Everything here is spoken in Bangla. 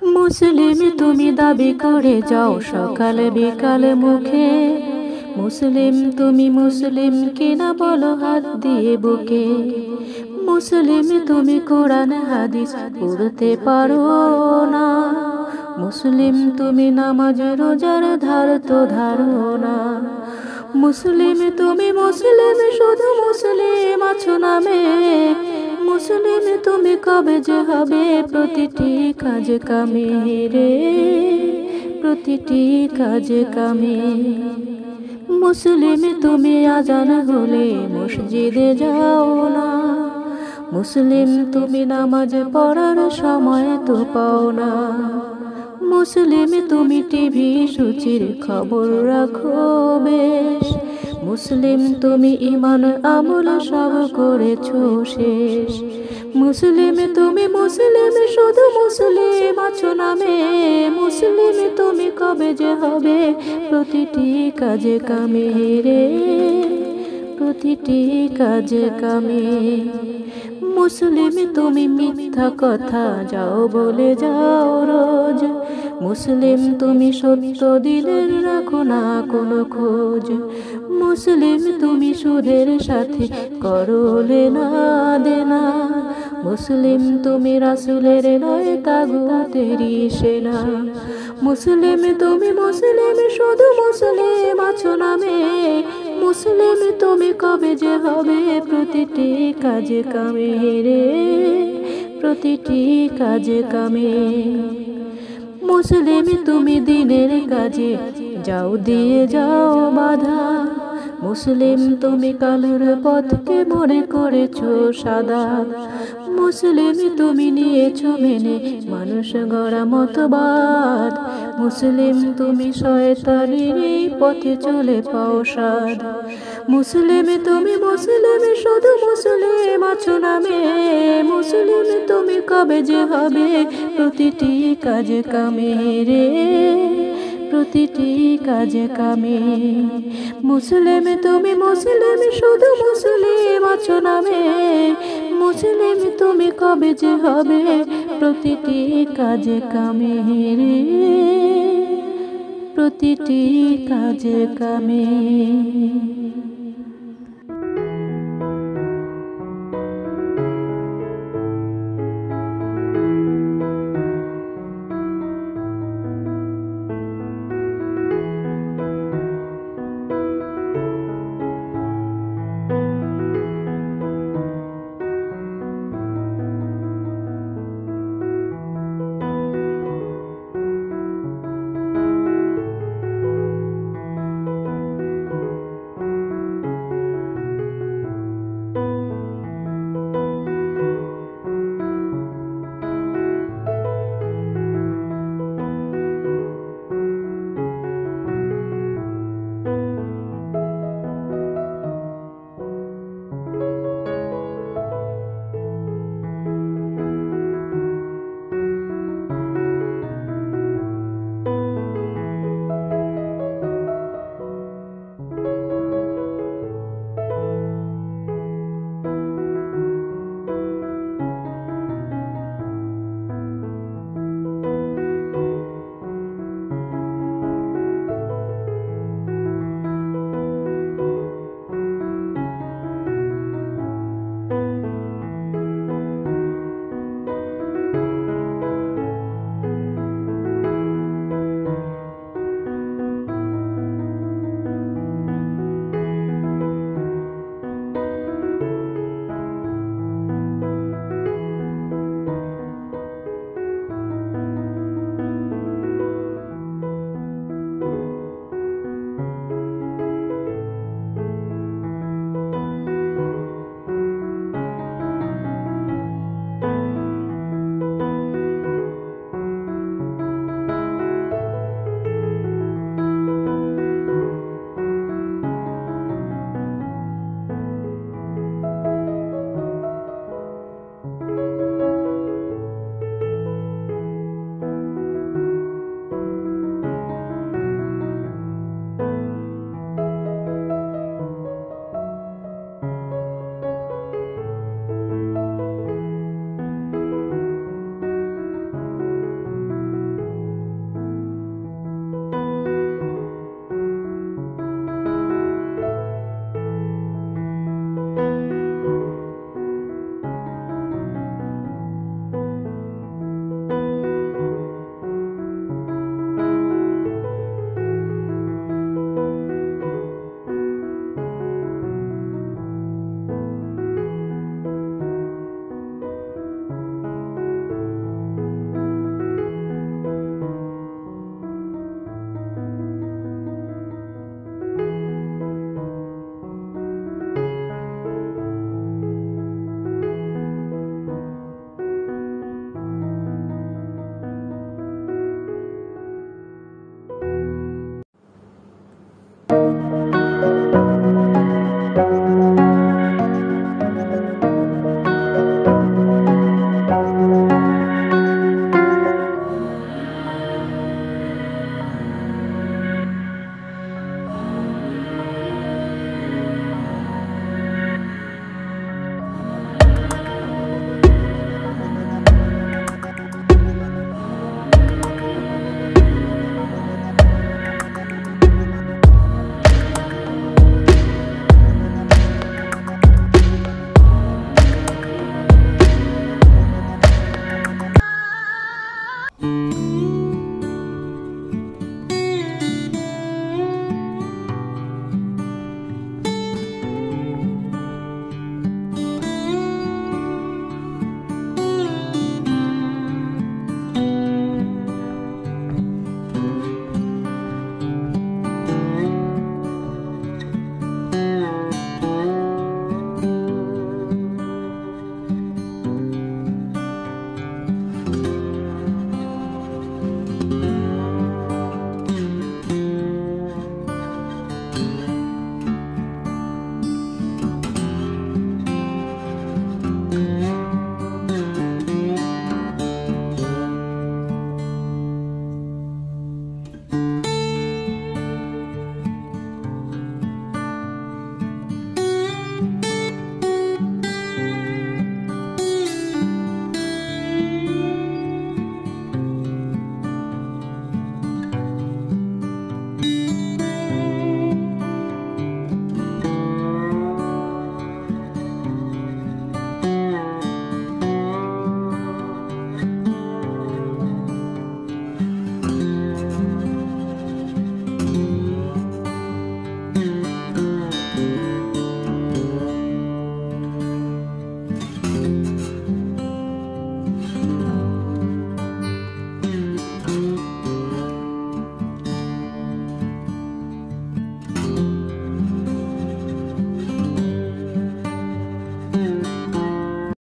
মুসলিম তুমি দাবি করে যাও সকালে বিকালে মুখে, মুসলিম তুমি মুসলিম কিনা বলো হাত দিয়ে বুকে। মুসলিম তুমি কোরআন হাদিস পড়তে পারো না, মুসলিম তুমি নামাজ রোজার ধার তো ধারো না। মুসলিম তুমি মুসলিম শুধু মুসলিম আছো নামে, মুসলিম তুমি কবে যে হবে প্রতিটি কাজ কামে রে, প্রতিটি কাজ কামে। মুসলিম তুমি আজান হলে মসজিদে যাও না, মুসলিম তুমি নামাজ পড়ার সময় তো পাও না। মুসলিম তুমি টিভি সূচির খবর রাখো বেশ, মুসলিম তুমি ইমান আমল সব করেছো শেষ। মুসলিম তুমি মুসলিম শুধু মুসলিম আছো নামে, মুসলিম তুমি কবে যে হবে প্রতিটি কাজে কামে রে, প্রতিটি কাজে কামে। মুসলিম তুমি মিথ্যা কথা যাও বলে যাও রোজ, মুসলিম তুমি সত্য দিলের রাখো না কোনো খোঁজ। মুসলিম তুমি সুদের সাথে করো লেনা দেনা, মুসলিম তুমি রাসূলের নয় তাগুতেরই সেনা। মুসলিম তুমি মুসলিম শুধু মুসলিম আছো নামে, মুসলিম তুমি কবে যে হবে প্রতিটি কাজে কামে রে, প্রতিটি কাজে কামে। মুসলিম তুমি দিনের কাজে যাও দিয়ে যাও বাধা, মুসলিম তুমি কালোর পথকে মনে করেছো সাদা। মুসলিম তুমি নিয়েছো মেনে মানুষ গড়া মতবাদ, মুসলিম তুমি শয়তানের পথে চলে পাও সাদ। মুসলিম তুমি মুসলিম শুধু মুসলিম আছো নামে, মুসলিম তুমি কবে যে হবে প্রতিটি কাজে কামে রে, প্রতিটি কাজে কামে। মুসলিম তুমি মুসলিম শুধু মুসলিম আছো নামে, মুসলিম তুমি কবে যে হবে প্রতিটি কাজে কামে রে, প্রতিটি কাজে কামে।